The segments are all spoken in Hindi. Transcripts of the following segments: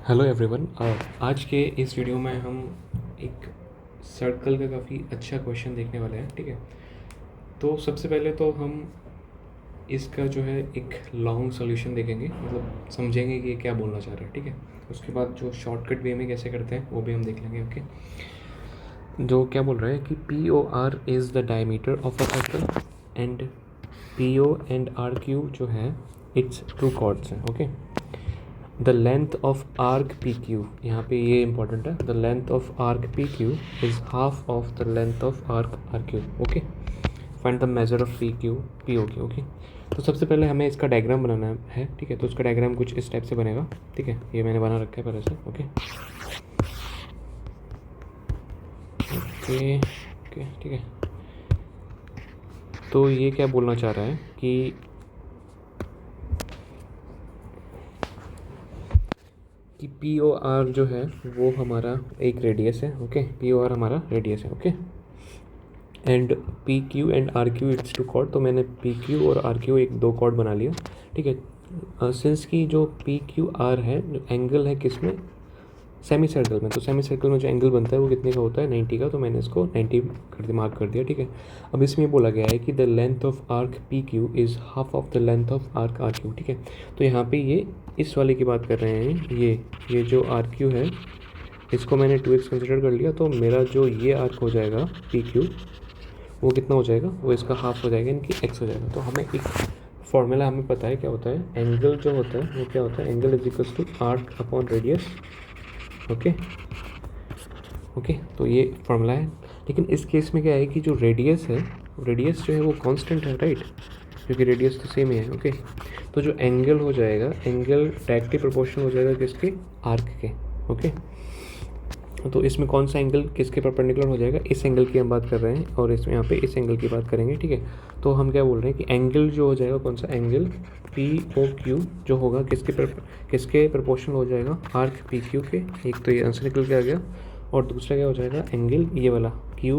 Hello everyone. आज के इस वीडियो में हम एक सर्कल का काफ़ी अच्छा क्वेश्चन देखने वाले हैं। ठीक है, तो सबसे पहले तो हम इसका जो है एक लॉन्ग सॉल्यूशन देखेंगे, मतलब समझेंगे कि ये क्या बोलना चाह रहा है। ठीक है, उसके बाद जो शॉर्टकट वे में कैसे करते हैं वो भी हम देख लेंगे। ओके, जो क्या बोल रहा है कि P O R is the diameter of a circle and P O and R Q जो है इट्स टू कॉर्ड्स हैं। Okay, the length of arc P Q, यहाँ पे ये इंपॉर्टेंट है, the length of arc P Q is half of the length of arc R Q. Okay, find the measure of P Q P O Q. Okay, तो सबसे पहले हमें इसका डायग्राम बनाना है। ठीक है, तो उसका डायग्राम कुछ इस टाइप से बनेगा। ठीक है, ये मैंने बना रखा है पहले से। ओके ओके ओके ठीक है, तो ये क्या बोलना चाह रहा है कि पी ओ आर जो है वो हमारा एक रेडियस है। ओके, पी ओ आर हमारा रेडियस है। Okay, and P Q and R Q it's two chord, तो मैंने पी क्यू और आर क्यू एक दो कॉर्ड बना लिया। ठीक है, सिंस की जो पी क्यू आर है, जो एंगल है किसमें, सेमी सर्कल में, तो सेमी सर्कल में जो एंगल बनता है वो कितने का होता है, 90 का, तो मैंने इसको 90 मार्क कर दिया। ठीक है, अब इसमें ये बोला गया है कि the length of arc P Q is half of the length of arc R Q. ठीक है, तो यहाँ पे ये इस वाले की बात कर रहे हैं, ये जो आर क्यू है इसको मैंने 2x कंसिडर कर लिया, तो मेरा जो ये आर्क हो जाएगा पी क्यू वो कितना हो जाएगा, वो इसका हाफ हो जाएगा, इनकी x हो जाएगा। तो हमें एक फॉर्मूला हमें पता है क्या होता है, एंगल जो होता है वो क्या होता है, angle is equals to arc upon radius. Okay okay, तो ये फॉर्मूला है। लेकिन इस केस में क्या है कि जो रेडियस है, रेडियस जो है वो कांस्टेंट है, राइट, क्योंकि रेडियस तो सेम ही है। ओके, तो जो एंगल हो जाएगा, एंगल डायरेक्टली प्रोपोर्शनल हो जाएगा किसके, आर्क के। ओके, तो इसमें कौन सा एंगल किसके परपेंडिकुलर हो जाएगा, इस एंगल की हम बात कर रहे हैं, और इसमें यहाँ पे इस एंगल की बात करेंगे। ठीक है, तो हम क्या बोल रहे हैं कि एंगल जो हो जाएगा, कौन सा एंगल, पी ओ क्यू जो होगा किसके प्रोपोर्शनल हो जाएगा, आर्क पी क्यू के। एक तो ये आंसर निकल के आ गया, और दूसरा क्या हो जाएगा, एंगल ये वाला Q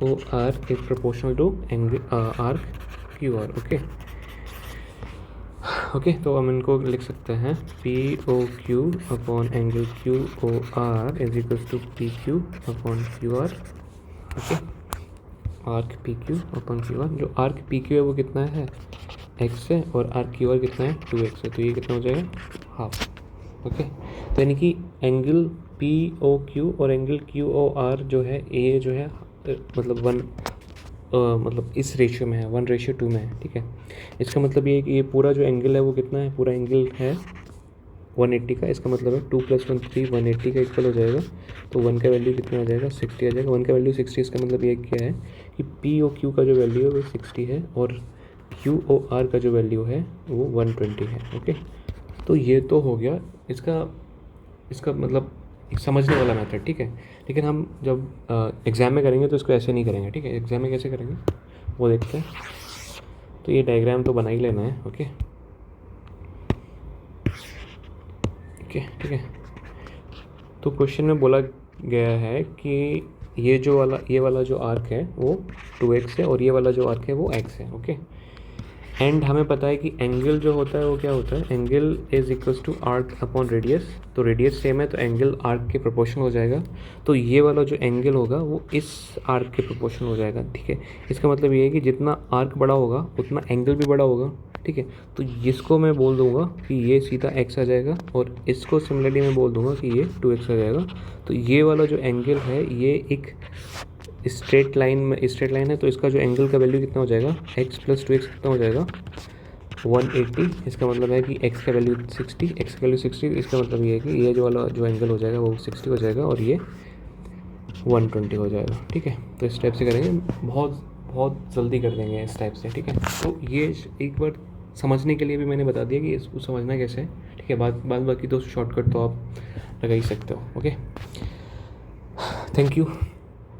O R is proportional to angle arc Q R. Okay okay, तो हम इनको लिख सकते हैं P O Q upon angle Q O R is equals to P Q upon Q R. Okay, arc P Q upon Q R, जो आर्क पी क्यू है वो कितना है, एक्स है, और आर्क क्यू आर कितना है, 2x है, तो ये कितना हो जाएगा, हाफ। ओके, तो यानी कि एंगल पी ओ क्यू और एंगल क्यू ओ आर जो है, ए जो है मतलब मतलब इस रेशियो में है, 1:2 में है। ठीक है, इसका मतलब ये है कि ये पूरा जो एंगल है वो कितना है, पूरा एंगल है 180 का। इसका मतलब है 2 + 1 3, 180 का इक्वल हो जाएगा। तो 1 का वैल्यू कितना आ जाएगा, 60 आ जाएगा। 1 का वैल्यू 60, इसका मतलब ये क्या है कि पी ओ क्यू का जो वैल्यू है वो 60 है, और क्यू ओ आर का जो वैल्यू है वो 120 है। ओके, तो ये तो हो गया इसका मतलब एक समझने वाला मेथड। ठीक है, लेकिन हम जब एग्ज़ाम में करेंगे तो इसको ऐसे नहीं करेंगे। ठीक है, एग्ज़ाम में कैसे करेंगे वो देखते हैं। तो ये डायग्राम तो बना ही लेना है। ओके ओके ठीक है, तो क्वेश्चन में बोला गया है कि ये वाला जो आर्क है वो 2x है, और ये वाला जो आर्क है वो x है। ओके, एंड हमें पता है कि एंगल जो होता है वो क्या होता है, angle is equals to arc upon radius, तो रेडियस सेम है तो एंगल आर्क के प्रोपोर्शनल हो जाएगा। तो ये वाला जो एंगल होगा वो इस आर्क के प्रोपोर्शनल हो जाएगा। ठीक है, इसका मतलब ये है कि जितना आर्क बड़ा होगा उतना एंगल भी बड़ा होगा। ठीक है, तो इसको मैं बोल दूंगा कि ये सीधा x आ जाएगा, और इसको सिमिलरली मैं बोल दूंगा कि ये 2x आ जाएगा। तो ये वाला जो एंगल है ये एक स्ट्रेट लाइन है, तो इसका जो एंगल का वैल्यू कितना हो जाएगा, x + 2x कितना हो जाएगा, 180। इसका मतलब है कि x का वैल्यू 60, x का वैल्यू 60, इसका मतलब ये है कि ये जो वाला जो एंगल हो जाएगा वो 60 हो जाएगा, और ये 120 हो जाएगा। ठीक है, तो इस टाइप से करेंगे, बहुत बहुत जल्दी कर देंगे इस टाइप से। ठीक है, तो ये एक बार समझने के लिए भी मैंने बता दिया कि इसको समझना कैसे है। ठीक है, बाद बाकी तो शॉर्टकट तो आप लगा ही सकते हो। Okay, thank you.